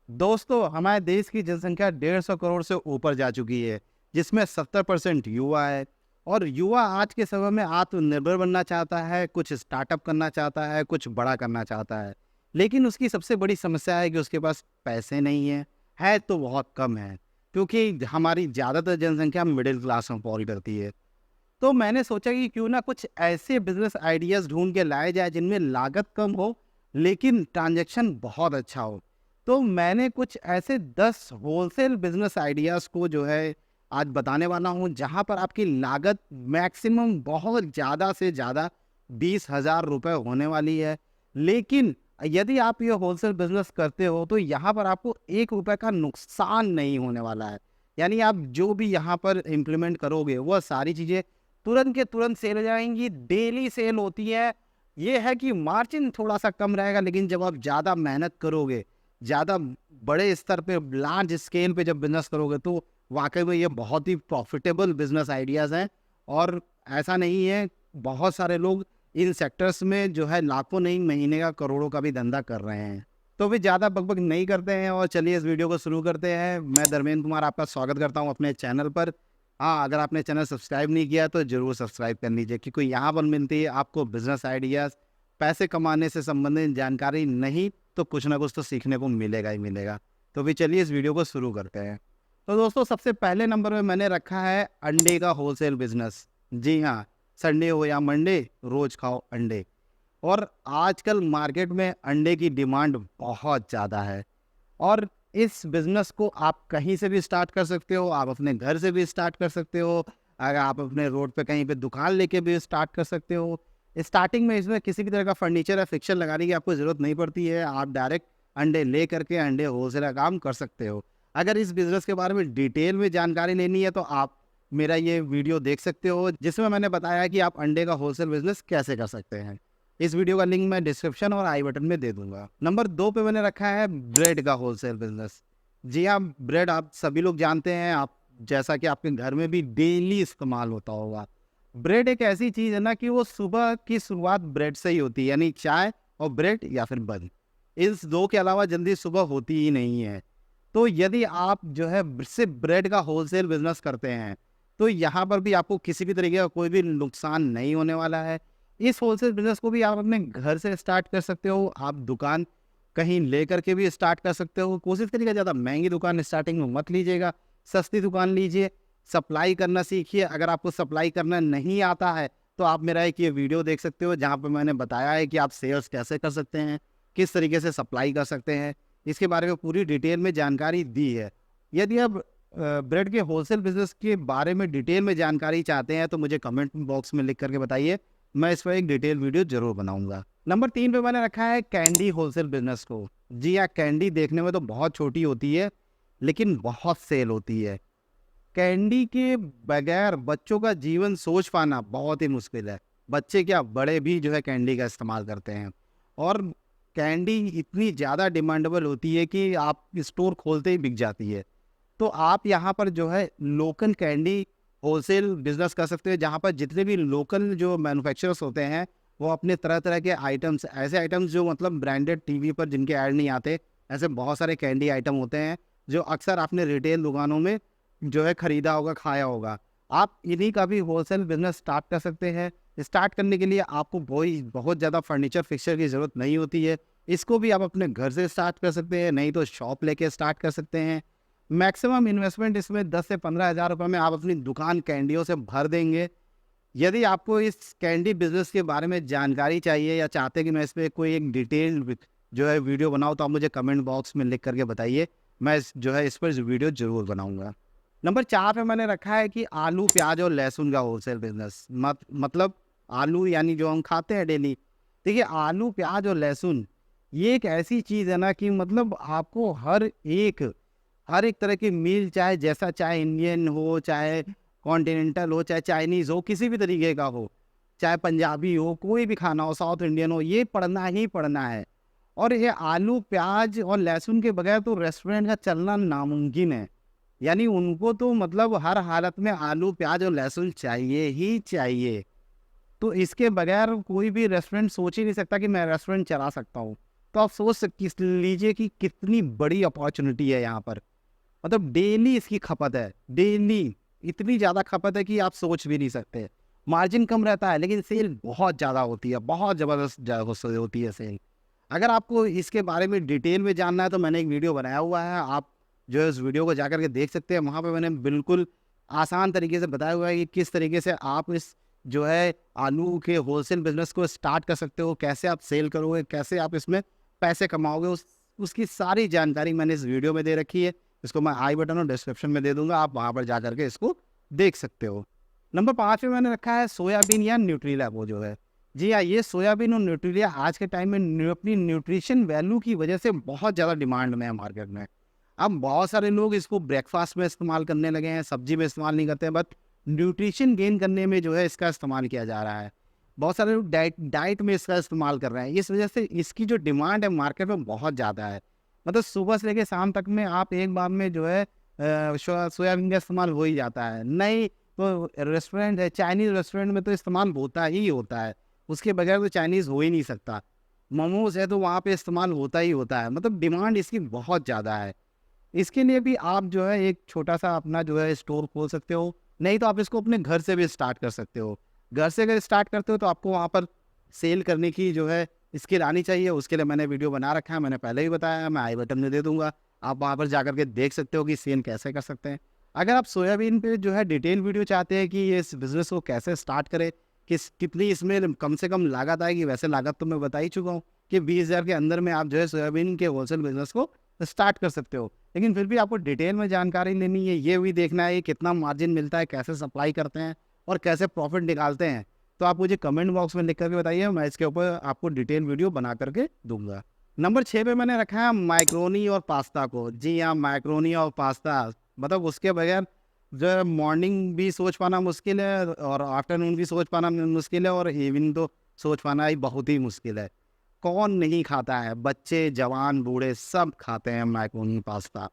दोस्तों, हमारे देश की जनसंख्या 150 करोड़ से ऊपर जा चुकी है, जिसमें 70% युवा है। और युवा आज के समय में आत्मनिर्भर बनना चाहता है, कुछ स्टार्टअप करना चाहता है, कुछ बड़ा करना चाहता है। लेकिन उसकी सबसे बड़ी समस्या है कि उसके पास पैसे नहीं है तो बहुत कम है, क्योंकि हमारी ज़्यादातर जनसंख्या मिडिल क्लास में फॉल करती है। तो मैंने सोचा कि क्यों ना कुछ ऐसे बिजनेस आइडियाज़ ढूँढ के लाए जाए जिनमें लागत कम हो, लेकिन ट्रांज़ैक्शन बहुत अच्छा हो। तो मैंने कुछ ऐसे 10 होलसेल बिजनेस आइडियाज़ को जो है आज बताने वाला हूँ, जहाँ पर आपकी लागत मैक्सिमम बहुत ज़्यादा से ज़्यादा 20,000 रुपए होने वाली है। लेकिन यदि आप ये होलसेल बिज़नेस करते हो तो यहाँ पर आपको 1 रुपए का नुकसान नहीं होने वाला है। यानी आप जो भी यहाँ पर इम्प्लीमेंट करोगे वह सारी चीज़ें तुरंत के तुरंत सेल हो जाएँगी, डेली सेल होती है। ये है कि मार्जिन थोड़ा-सा कम रहेगा, लेकिन जब आप ज़्यादा मेहनत करोगे, ज़्यादा बड़े स्तर पे लार्ज स्केल पे जब बिज़नेस करोगे तो वाक़ई में ये बहुत ही प्रॉफ़िटेबल बिज़नेस आइडियाज़ हैं। और ऐसा नहीं है, बहुत सारे लोग इन सेक्टर्स में जो है लाखों नहीं, महीने का करोड़ों का भी धंधा कर रहे हैं। तो भी ज़्यादा बकबक नहीं करते हैं और चलिए इस वीडियो को शुरू करते हैं। मैं धर्मेंद्र कुमार आपका स्वागत करता हूँ अपने चैनल पर। हाँ, अगर आपने चैनल सब्सक्राइब नहीं किया तो ज़रूर सब्सक्राइब कर लीजिए, क्योंकि यहाँ पर मिलती है आपको बिज़नेस आइडियाज़, पैसे कमाने से संबंधित जानकारी, नहीं तो कुछ ना कुछ तो सीखने को मिलेगा ही मिलेगा। तो भी चलिए इस वीडियो को शुरू करते हैं। तो दोस्तों, सबसे पहले नंबर पे मैंने रखा है अंडे का होलसेल बिज़नेस। जी हाँ, संडे हो या मंडे, रोज़ खाओ अंडे। और आजकल मार्केट में अंडे की डिमांड बहुत ज़्यादा है। और इस बिज़नेस को आप कहीं से भी स्टार्ट कर सकते हो, आप अपने घर से भी स्टार्ट कर सकते हो, अगर आप अपने रोड पे कहीं पे दुकान लेके भी स्टार्ट कर सकते हो। स्टार्टिंग में इसमें किसी भी तरह का फर्नीचर या फिक्सर लगाने की आपको ज़रूरत नहीं पड़ती है, आप डायरेक्ट अंडे ले करके अंडे होलसेल का काम कर सकते हो। अगर इस बिज़नेस के बारे में डिटेल में जानकारी लेनी है तो आप मेरा ये वीडियो देख सकते हो, जिसमें मैंने बताया है कि आप अंडे का होलसेल बिज़नेस कैसे कर सकते हैं। इस वीडियो का लिंक मैं डिस्क्रिप्शन और आई बटन में दे दूँगा। नंबर 2 पे मैंने रखा है ब्रेड का होलसेल बिज़नेस। जी हाँ, ब्रेड आप सभी लोग जानते हैं, आप जैसा कि आपके घर में भी डेली इस्तेमाल होता होगा। ब्रेड एक ऐसी चीज़ है ना कि वो सुबह की शुरुआत ब्रेड से ही होती है, यानी चाय और ब्रेड या फिर बन। इस 2 के अलावा जल्दी सुबह होती ही नहीं है। तो यदि आप जो है सिर्फ़ ब्रेड का होलसेल बिज़नेस करते हैं, तो यहाँ पर भी आपको किसी भी तरीके का कोई भी नुकसान नहीं होने वाला है। इस होलसेल बिज़नेस को भी आप अपने घर से स्टार्ट कर सकते हो, आप दुकान कहीं लेकर के भी स्टार्ट कर सकते हो। कोशिश करिएगा ज़्यादा महँगी दुकान स्टार्टिंग में मत लीजिएगा, सस्ती दुकान लीजिए, सप्लाई करना सीखिए। अगर आपको सप्लाई करना नहीं आता है, तो आप मेरा एक ये वीडियो देख सकते हो, जहाँ पे मैंने बताया है कि आप सेल्स कैसे कर सकते हैं, किस तरीके से सप्लाई कर सकते हैं। इसके बारे में पूरी डिटेल में जानकारी दी है। यदि आप ब्रेड के होलसेल बिज़नेस के बारे में डिटेल में जानकारी चाहते हैं, तो मुझे कमेंट बॉक्स में लिख करके बताइए, मैं इस पर एक डिटेल वीडियो ज़रूर बनाऊँगा। नंबर 3 पे मैंने रखा है कैंडी होलसेल बिज़नेस को। जी हाँ, कैंडी देखने में तो बहुत छोटी होती है, लेकिन बहुत सेल होती है। कैंडी के बगैर बच्चों का जीवन सोच पाना बहुत ही मुश्किल है। बच्चे क्या, बड़े भी जो है कैंडी का इस्तेमाल करते हैं। और कैंडी इतनी ज़्यादा डिमांडेबल होती है कि आप स्टोर खोलते ही बिक जाती है। तो आप यहाँ पर जो है लोकल कैंडी होलसेल बिज़नेस कर सकते हैं, जहाँ पर जितने भी लोकल जो मैन्युफैक्चरर्स होते हैं, वो अपने तरह-तरह के आइटम्स, ऐसे आइटम्स जो मतलब ब्रांडेड टीवी पर जिनके ऐड नहीं आते, ऐसे बहुत सारे कैंडी आइटम होते हैं, जो अक्सर आपने रिटेल दुकानों में जो है खरीदा होगा, खाया होगा। आप इन्हीं का भी होलसेल बिज़नेस स्टार्ट कर सकते हैं। स्टार्ट करने के लिए आपको कोई बहुत ज़्यादा फर्नीचर फिक्सचर की ज़रूरत नहीं होती है। इसको भी आप अपने घर से स्टार्ट कर सकते हैं, नहीं तो शॉप लेके स्टार्ट कर सकते हैं। मैक्सिमम इन्वेस्टमेंट इसमें 10 से 15,000 रुपए में आप अपनी दुकान कैंडियों से भर देंगे। यदि आपको इस कैंडी बिज़नेस के बारे में जानकारी चाहिए या चाहते हैं कि मैं इस पे कोई एक डिटेल जो है वीडियो बनाऊँ, तो आप मुझे कमेंट बॉक्स में लिख करके बताइए। मैं इस पर वीडियो ज़रूर बनाऊँगा। नंबर 4 पे मैंने रखा है कि आलू, प्याज़ और लहसुन का होलसेल बिज़नेस। मतलब आलू यानी जो हम खाते हैं डेली। देखिए, आलू, प्याज़ और लहसुन ये एक ऐसी चीज़ है ना कि मतलब आपको हर एक तरह की मील, चाहे जैसा, चाहे इंडियन हो, चाहे कॉन्टिनेंटल हो, चाहे चाइनीज़ हो, किसी भी तरीके का हो, चाहे पंजाबी हो, कोई भी खाना हो, साउथ इंडियन हो, ये पढ़ना ही पढ़ना है। और ये आलू, प्याज़ और लहसुन के बगैर तो रेस्टोरेंट का चलना नामुमकिन है। यानी उनको तो मतलब हर हालत में आलू, प्याज़ और लहसुन चाहिए ही चाहिए। तो इसके बगैर कोई भी रेस्टोरेंट सोच ही नहीं सकता कि मैं रेस्टोरेंट चला सकता हूँ। तो आप सोच लीजिए कि कितनी बड़ी अपॉर्चुनिटी है यहाँ पर। मतलब डेली इसकी खपत है, डेली इतनी ज़्यादा खपत है कि आप सोच भी नहीं सकते। मार्जिन कम रहता है लेकिन सेल बहुत ज़्यादा होती है, बहुत ज़बरदस्त होती है सेल। अगर आपको इसके बारे में डिटेल में जानना है तो मैंने एक वीडियो बनाया हुआ है, आप जो है उस वीडियो को जाकर के देख सकते हैं। वहाँ पे मैंने बिल्कुल आसान तरीके से बताया हुआ है कि किस तरीके से आप इस जो है आलू के होलसेल बिजनेस को स्टार्ट कर सकते हो, कैसे आप सेल करोगे, कैसे आप इसमें पैसे कमाओगे, उसकी सारी जानकारी मैंने इस वीडियो में दे रखी है। इसको मैं आई बटन और डिस्क्रिप्शन में दे दूंगा, आप वहाँ पर जा करके इसको देख सकते हो। नंबर 5 पे मैंने रखा है सोयाबीन या न्यूट्रीला वो जो है। जी हाँ, ये सोयाबीन और न्यूट्रीला आज के टाइम में अपनी न्यूट्रिशन वैल्यू की वजह से बहुत ज़्यादा डिमांड में है मार्केट में। अब बहुत सारे लोग इसको ब्रेकफास्ट में इस्तेमाल करने लगे हैं, सब्जी में इस्तेमाल नहीं करते हैं, बट न्यूट्रिशन गेन करने में जो है इसका इस्तेमाल किया जा रहा है। बहुत सारे लोग डाइट में इसका इस्तेमाल कर रहे हैं। इस वजह से इसकी जो डिमांड है मार्केट में बहुत ज़्यादा है। मतलब सुबह से लेकर शाम तक में आप एक बार में जो है सोयाबीन का इस्तेमाल हो ही जाता है। नहीं तो रेस्टोरेंट है, चाइनीज़ रेस्टोरेंट में तो इस्तेमाल होता ही होता है, उसके बगैर तो चाइनीज़ हो ही नहीं सकता। मोमोज़ है तो वहाँ पे इस्तेमाल होता ही होता है। मतलब डिमांड इसकी बहुत ज़्यादा है। इसके लिए भी आप जो है एक छोटा-सा अपना जो है स्टोर खोल सकते हो, नहीं तो आप इसको अपने घर से भी स्टार्ट कर सकते हो। घर से अगर स्टार्ट करते हो तो आपको वहाँ पर सेल करने की जो है स्किल आनी चाहिए, उसके लिए मैंने वीडियो बना रखा है, मैंने पहले ही बताया, मैं आई बटन में दे दूँगा। आप वहाँ पर जाकर के देख सकते हो कि सेल कैसे कर सकते हैं। अगर आप सोयाबीन पे जो है डिटेल वीडियो चाहते हैं कि ये इस बिज़नेस को कैसे स्टार्ट करें, कितनी इसमें कम से कम लागत आएगी, वैसे लागत तो मैं बता ही चुका हूँ कि 20,000 के अंदर में आप जो है सोयाबीन के होलसेल बिज़नेस को स्टार्ट कर सकते हो। लेकिन फिर भी आपको डिटेल में जानकारी लेनी है, ये भी देखना है कि कितना मार्जिन मिलता है, कैसे सप्लाई करते हैं और कैसे प्रॉफिट निकालते हैं, तो आप मुझे कमेंट बॉक्स में लिख करके बताइए, मैं इसके ऊपर आपको डिटेल वीडियो बना करके दूंगा। नंबर 6 पे मैंने रखा है मैक्रोनी और पास्ता को। जी हाँ, मैक्रोनी और पास्ता, मतलब उसके बगैर जो है मॉर्निंग भी सोच पाना मुश्किल है और आफ्टरनून भी सोच पाना मुश्किल है और इवनिंग तो सोच पाना ही बहुत ही मुश्किल है। कौन नहीं खाता है, बच्चे, जवान, बूढ़े सब खाते हैं मैक्रोनी पास्ता।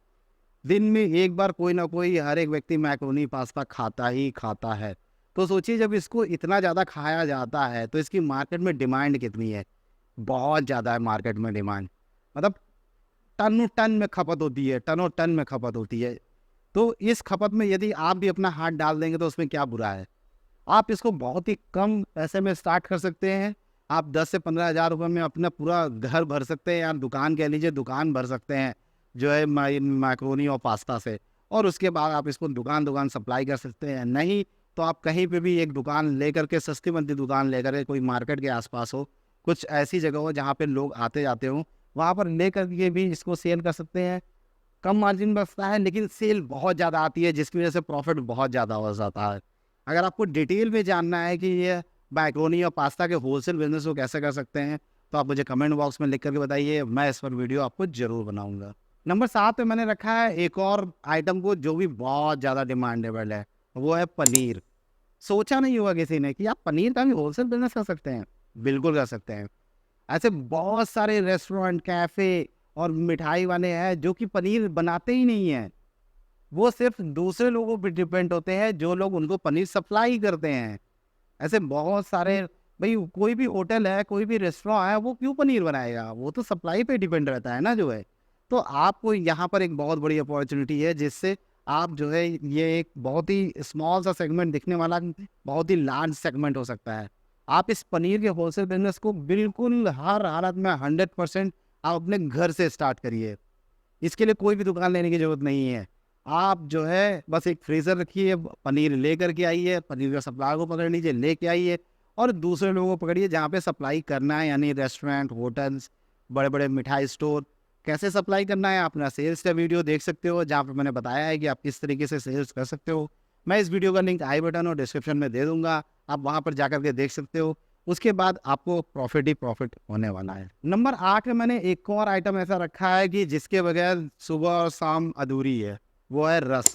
दिन में एक बार कोई ना कोई हर एक व्यक्ति मैक्रोनी पास्ता खाता ही खाता है। तो सोचिए जब इसको इतना ज़्यादा खाया जाता है तो इसकी मार्केट में डिमांड कितनी है, बहुत ज़्यादा है मार्केट में डिमांड। मतलब टनों टन में खपत होती है, टनों टन में खपत होती है। तो इस खपत में यदि आप भी अपना हाथ डाल देंगे तो उसमें क्या बुरा है। आप इसको बहुत ही कम पैसे में स्टार्ट कर सकते हैं। आप 10 से 15,000 रुपये में अपना पूरा घर भर सकते हैं, या दुकान कह लीजिए, दुकान भर सकते हैं जो है मैक्रोनी और पास्ता से। और उसके बाद आप इसको दुकान सप्लाई कर सकते हैं। नहीं तो आप कहीं पे भी एक दुकान लेकर के, सस्ती मंदी दुकान लेकर के, कोई मार्केट के आसपास हो, कुछ ऐसी जगह हो जहाँ पे लोग आते जाते हों, वहाँ पर लेकर के भी इसको सेल कर सकते हैं। कम मार्जिन बचता है लेकिन सेल बहुत ज़्यादा आती है, जिसकी वजह से प्रॉफिट बहुत ज़्यादा हो जाता है। अगर आपको डिटेल में जानना है कि ये मैक्रोनी और पास्ता के होलसेल बिजनेस को कैसे कर सकते हैं तो आप मुझे कमेंट बॉक्स में लिख करके बताइए, मैं इस पर वीडियो आपको ज़रूर बनाऊंगा। नंबर 7 पे मैंने रखा है एक और आइटम को जो भी बहुत ज़्यादा डिमांडेबल है, वो है पनीर। सोचा नहीं होगा किसी ने कि आप पनीर का भी होलसेल बिजनेस कर सकते हैं। बिल्कुल कर सकते हैं। ऐसे बहुत सारे रेस्टोरेंट, कैफ़े और मिठाई वाले हैं जो कि पनीर बनाते ही नहीं हैं। वो सिर्फ दूसरे लोगों पे डिपेंड होते हैं जो लोग उनको पनीर सप्लाई करते हैं। ऐसे बहुत सारे, भाई कोई भी होटल है, कोई भी रेस्टोरेंट है, वो क्यों पनीर बनाएगा, वो तो सप्लाई पे डिपेंड रहता है ना जो है। तो आपको यहाँ पर एक बहुत बड़ी अपॉर्चुनिटी है जिससे आप जो है ये एक बहुत ही स्मॉल सा सेगमेंट दिखने वाला बहुत ही लार्ज सेगमेंट हो सकता है। आप इस पनीर के होलसेल बिजनेस को बिल्कुल हर हालत में 100% आप अपने घर से स्टार्ट करिए। इसके लिए कोई भी दुकान लेने की ज़रूरत नहीं है। आप जो है बस एक फ्रीज़र रखिए, पनीर लेकर के आइए, पनीर का सप्लाई को पकड़ लीजिए, लेके आइए और दूसरे लोगों को पकड़िए जहाँ पे सप्लाई करना है, यानी रेस्टोरेंट, होटल्स, बड़े-बड़े मिठाई स्टोर। कैसे सप्लाई करना है, आप अपना सेल्स का वीडियो देख सकते हो जहाँ पे मैंने बताया है कि आप किस तरीके से सेल्स कर सकते हो। मैं इस वीडियो का लिंक आई बटन और डिस्क्रिप्शन में दे दूँगा, आप वहाँ पर जाकर के देख सकते हो। उसके बाद आपको प्रॉफिट ही प्रॉफिट होने वाला है। नंबर 8 में मैंने एक और आइटम ऐसा रखा है कि जिसके बगैर सुबह और शाम अधूरी है, वो है रस।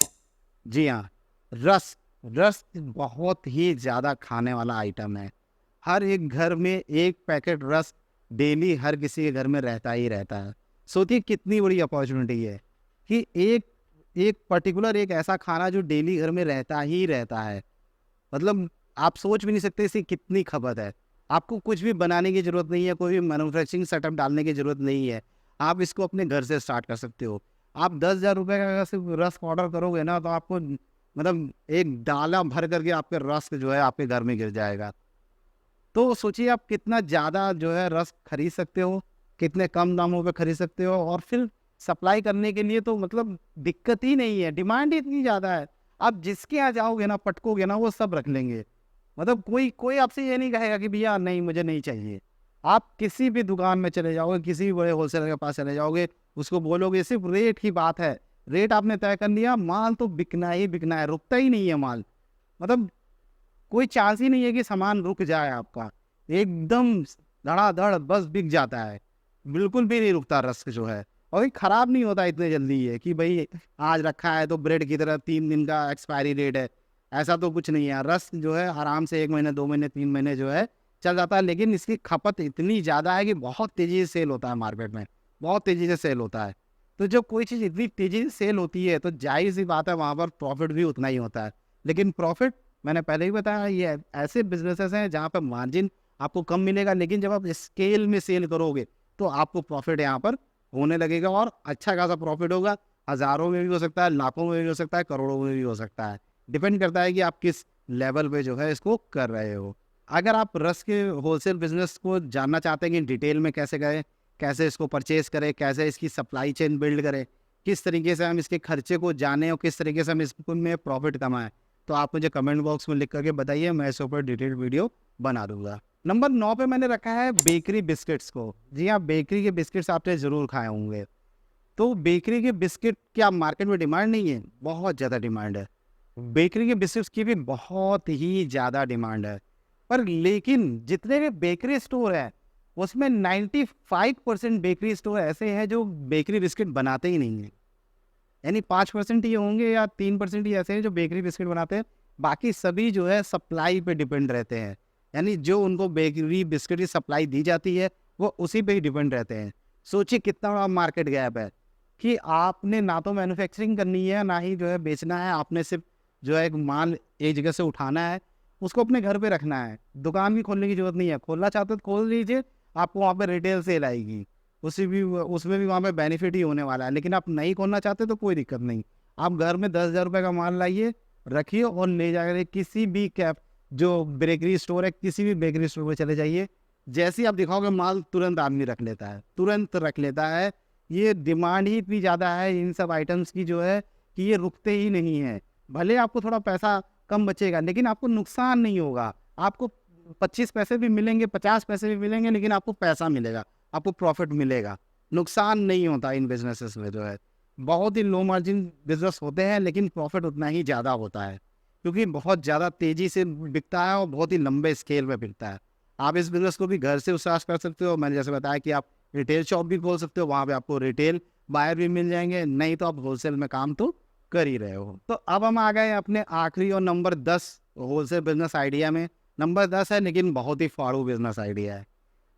जी हाँ, रस। रस बहुत ही ज़्यादा खाने वाला आइटम है। हर एक घर में एक पैकेट रस डेली हर किसी के घर में रहता ही रहता है। सोचिए कितनी बड़ी अपॉर्चुनिटी है कि एक एक पर्टिकुलर एक ऐसा खाना जो डेली घर में रहता ही रहता है। मतलब आप सोच भी नहीं सकते इसकी कितनी खपत है। आपको कुछ भी बनाने की ज़रूरत नहीं है, कोई भी मैन्युफैक्चरिंग सेटअप डालने की ज़रूरत नहीं है। आप इसको अपने घर से स्टार्ट कर सकते हो। आप 10,000 रुपये का अगर सिर्फ रस्क ऑर्डर करोगे ना, तो आपको मतलब एक डाला भर करके आपके रस्क जो है आपके घर में गिर जाएगा। तो सोचिए आप कितना ज़्यादा जो है रस्क खरीद सकते हो, कितने कम दामों पे खरीद सकते हो, और फिर सप्लाई करने के लिए तो मतलब दिक्कत ही नहीं है, डिमांड ही इतनी ज़्यादा है। आप जिसके यहाँ जाओगे ना, पटकोगे ना, वो सब रख लेंगे। मतलब कोई कोई आपसे ये नहीं कहेगा कि भैया नहीं, मुझे नहीं चाहिए। आप किसी भी दुकान में चले जाओगे, किसी भी बड़े होलसेलर के पास चले जाओगे, उसको बोलोगे, सिर्फ रेट की बात है। रेट आपने तय कर लिया, माल तो बिकना ही बिकना है, रुकता ही नहीं है माल। मतलब कोई चांस ही नहीं है कि सामान रुक जाए आपका। एकदम धड़ाधड़ बस बिक जाता है, बिल्कुल भी नहीं रुकता रस्क जो है। और ये खराब नहीं होता इतने जल्दी है कि भाई आज रखा है तो ब्रेड की तरह 3 दिन का एक्सपायरी डेट है, ऐसा तो कुछ नहीं है। रस्क जो है आराम से 1 महीने 2 महीने 3 महीने जो है चल जाता है, लेकिन इसकी खपत इतनी ज़्यादा है कि बहुत तेज़ी से सेल होता है मार्केट में, बहुत तेज़ी से सेल होता है। तो जब कोई चीज़ इतनी तेज़ी से सेल होती है तो जाहिर सी बात है वहाँ पर प्रॉफिट भी उतना ही होता है। लेकिन प्रॉफिट, मैंने पहले ही बताया, ये ऐसे बिजनेसेस हैं जहाँ पर मार्जिन आपको कम मिलेगा, लेकिन जब आप स्केल में सेल करोगे तो आपको प्रॉफिट यहाँ पर होने लगेगा, और अच्छा खासा प्रॉफिट होगा। हज़ारों में भी हो सकता है, लाखों में भी हो सकता है, करोड़ों में भी हो सकता है। डिपेंड करता है कि आप किस लेवल पे जो है इसको कर रहे हो। अगर आप रस्क के होलसेल बिजनेस को जानना चाहते हैं कि डिटेल में कैसे करें, कैसे इसको परचेज करें, कैसे इसकी सप्लाई चेन बिल्ड करें, किस तरीके से हम इसके खर्चे को जानें और किस तरीके से हम इसमें प्रॉफिट कमाएं, तो आप मुझे कमेंट बॉक्स में लिख करके बताइए, मैं इसके ऊपर डिटेल वीडियो बना दूंगा। नंबर 9 पे मैंने रखा है बेकरी बिस्किट्स को। जी हाँ, बेकरी के बिस्किट्स आपने ज़रूर खाए होंगे। तो बेकरी के बिस्किट क्या मार्केट में डिमांड नहीं है? बहुत ज़्यादा डिमांड है। बेकरी के बिस्किट्स की भी बहुत ही ज़्यादा डिमांड है। पर लेकिन जितने भी बेकरी स्टोर हैं, उसमें 95% बेकरी स्टोर ऐसे हैं जो बेकरी बिस्किट बनाते ही नहीं हैं। यानी 5% ही होंगे या 3% ही ऐसे हैं जो बेकरी बिस्किट बनाते हैं। बाकी सभी जो है सप्लाई पे डिपेंड रहते हैं। यानी जो उनको बेकरी बिस्किट की सप्लाई दी जाती है, वो उसी पे ही डिपेंड रहते हैं। सोचिए कितना बड़ा मार्केट गैप है कि आपने ना तो मैन्युफैक्चरिंग करनी है, ना ही जो है बेचना है। आपने सिर्फ जो है एक माल एक जगह से उठाना है, उसको अपने घर पे रखना है। दुकान भी खोलने की ज़रूरत नहीं है। खोलना चाहते हो तो खोल लीजिए, आपको वहाँ पे रिटेल सेल आएगी। उसमें भी वहाँ पे बेनिफिट ही होने वाला है। लेकिन आप नहीं खोलना चाहते तो कोई दिक्कत नहीं। आप घर में 10,000 रुपये का माल लाइए, रखिए और ले जाकर किसी भी कैफ जो बेकरी स्टोर है, किसी भी बेकरी स्टोर में चले जाइए। जैसे ही आप दिखाओगे माल, तुरंत आदमी रख लेता है, तुरंत रख लेता है। ये डिमांड ही इतनी ज़्यादा है इन सब आइटम्स की जो है कि ये रुकते ही नहीं हैं। भले आपको थोड़ा पैसा कम बचेगा, लेकिन आपको नुकसान नहीं होगा। आपको 25 पैसे भी मिलेंगे, 50 पैसे भी मिलेंगे, लेकिन आपको पैसा मिलेगा, आपको प्रॉफिट मिलेगा। नुकसान नहीं होता इन बिजनेसेस में जो है। बहुत ही लो मार्जिन बिजनेस होते हैं, लेकिन प्रॉफिट उतना ही ज़्यादा होता है, क्योंकि बहुत ज़्यादा तेज़ी से बिकता है और बहुत ही लंबे स्केल में बिकता है। आप इस बिज़नेस को भी घर से स्टार्ट कर सकते हो। मैंने जैसे बताया कि आप रिटेल शॉप भी खोल सकते हो, वहाँ पे आपको रिटेल बायर भी मिल जाएंगे, नहीं तो आप होलसेल में काम तो कर ही रहे हो। तो अब हम आ गए अपने आखिरी और नंबर 10 होलसेल बिजनेस आइडिया में। नंबर 10 है, लेकिन बहुत ही फाड़ू बिजनेस आइडिया है।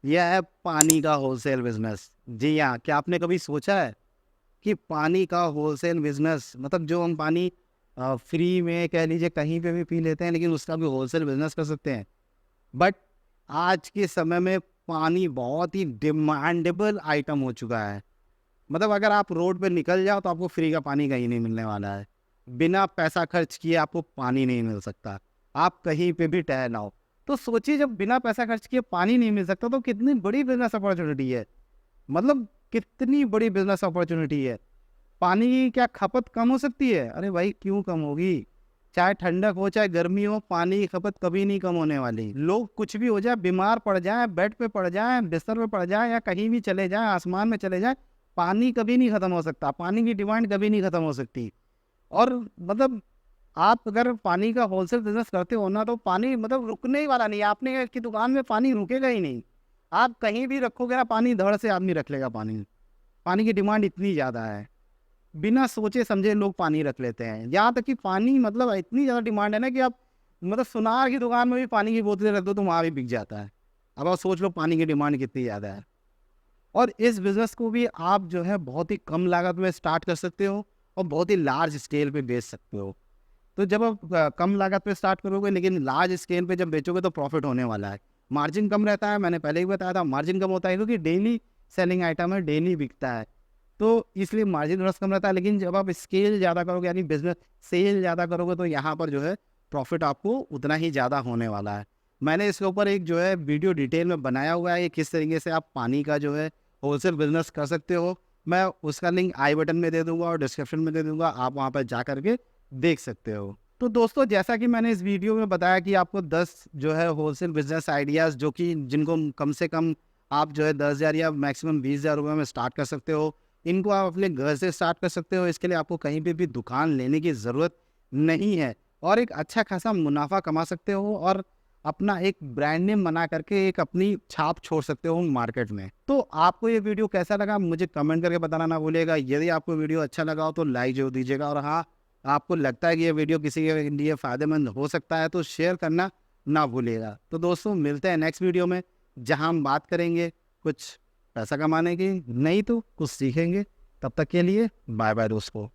यह है पानी का होलसेल बिजनेस। जी हाँ, क्या आपने कभी सोचा है कि पानी का होलसेल बिजनेस, मतलब जो हम पानी फ्री में कह लीजिए कहीं पे भी पी लेते हैं, लेकिन उसका भी होलसेल बिजनेस कर सकते हैं। बट आज के समय में पानी बहुत ही डिमांडेबल आइटम हो चुका है। मतलब अगर आप रोड पे निकल जाओ तो आपको फ्री का पानी कहीं नहीं मिलने वाला है। बिना पैसा खर्च किए आपको पानी नहीं मिल सकता, आप कहीं पे भी टहल आओ। तो सोचिए, जब बिना पैसा खर्च किए पानी नहीं मिल सकता तो कितनी बड़ी बिजनेस अपॉर्चुनिटी है। मतलब कितनी बड़ी बिजनेस अपॉर्चुनिटी है। पानी की क्या खपत कम हो सकती है? अरे भाई क्यों कम होगी? चाहे ठंडक हो चाहे गर्मी हो, पानी की खपत कभी नहीं कम होने वाली। लोग कुछ भी हो जाए, बीमार पड़ जाए, बेड पे पड़ जाए, बिस्तर पे पड़ जाए, या कहीं भी चले जाए, आसमान में चले जाए, पानी कभी नहीं ख़त्म हो सकता। पानी की डिमांड कभी नहीं ख़त्म हो सकती। और मतलब आप अगर पानी का होलसेल बिजनेस करते हो ना, तो पानी मतलब रुकने ही वाला नहीं है। आपने की दुकान में पानी रुकेगा ही नहीं। आप कहीं भी रखोगे ना पानी, धड़ से आदमी रख लेगा पानी। पानी की डिमांड इतनी ज़्यादा है, बिना सोचे समझे लोग पानी रख लेते हैं। यहाँ तक कि पानी मतलब इतनी ज़्यादा डिमांड है ना कि आप मतलब सुनार की दुकान में भी पानी की बोतलें रख दो तो वहाँ भी बिक जाता है। अब आप सोच लो पानी की डिमांड कितनी ज़्यादा है। और इस बिज़नेस को भी आप जो है बहुत ही कम लागत में स्टार्ट कर सकते हो और बहुत ही लार्ज स्केल पे बेच सकते हो। तो जब आप कम लागत पे स्टार्ट करोगे, लेकिन लार्ज स्केल पे जब बेचोगे तो प्रॉफिट होने वाला है। मार्जिन कम रहता है, मैंने पहले ही बताया था मार्जिन कम होता है क्योंकि डेली सेलिंग आइटम है, डेली बिकता है, तो इसलिए मार्जिन थोड़ा सा कम रहता है। लेकिन जब आप स्केल ज़्यादा करोगे यानी बिजनेस सेल ज़्यादा करोगे तो यहाँ पर जो है प्रॉफिट आपको उतना ही ज़्यादा होने वाला है। मैंने इसके ऊपर एक जो है वीडियो डिटेल में बनाया हुआ है, ये किस तरीके से आप पानी का जो है होलसेल बिजनेस कर सकते हो। मैं उसका लिंक आई बटन में दे दूंगा और डिस्क्रिप्शन में दे दूंगा, आप वहाँ पर जा करके देख सकते हो। तो दोस्तों, जैसा कि मैंने इस वीडियो में बताया कि आपको 10 जो है होलसेल बिजनेस आइडियाज़ जो कि जिनको कम से कम आप जो है 10,000 या मैक्सिमम 20,000 रुपये में स्टार्ट कर सकते हो। इनको आप अपने घर से स्टार्ट कर सकते हो, इसके लिए आपको कहीं पे भी दुकान लेने की ज़रूरत नहीं है और एक अच्छा खासा मुनाफा कमा सकते हो और अपना एक ब्रांड नेम बना करके एक अपनी छाप छोड़ सकते हो मार्केट में। तो आपको ये वीडियो कैसा लगा मुझे कमेंट करके बताना ना भूलिएगा। यदि आपको वीडियो अच्छा लगा हो तो लाइक जरूर दीजिएगा और हाँ, आपको लगता है कि ये वीडियो किसी के लिए फ़ायदेमंद हो सकता है तो शेयर करना ना भूलिएगा। तो दोस्तों, मिलते हैं नेक्स्ट वीडियो में जहां हम बात करेंगे कुछ पैसा कमाने की, नहीं तो कुछ सीखेंगे। तब तक के लिए बाय बाय दोस्तों।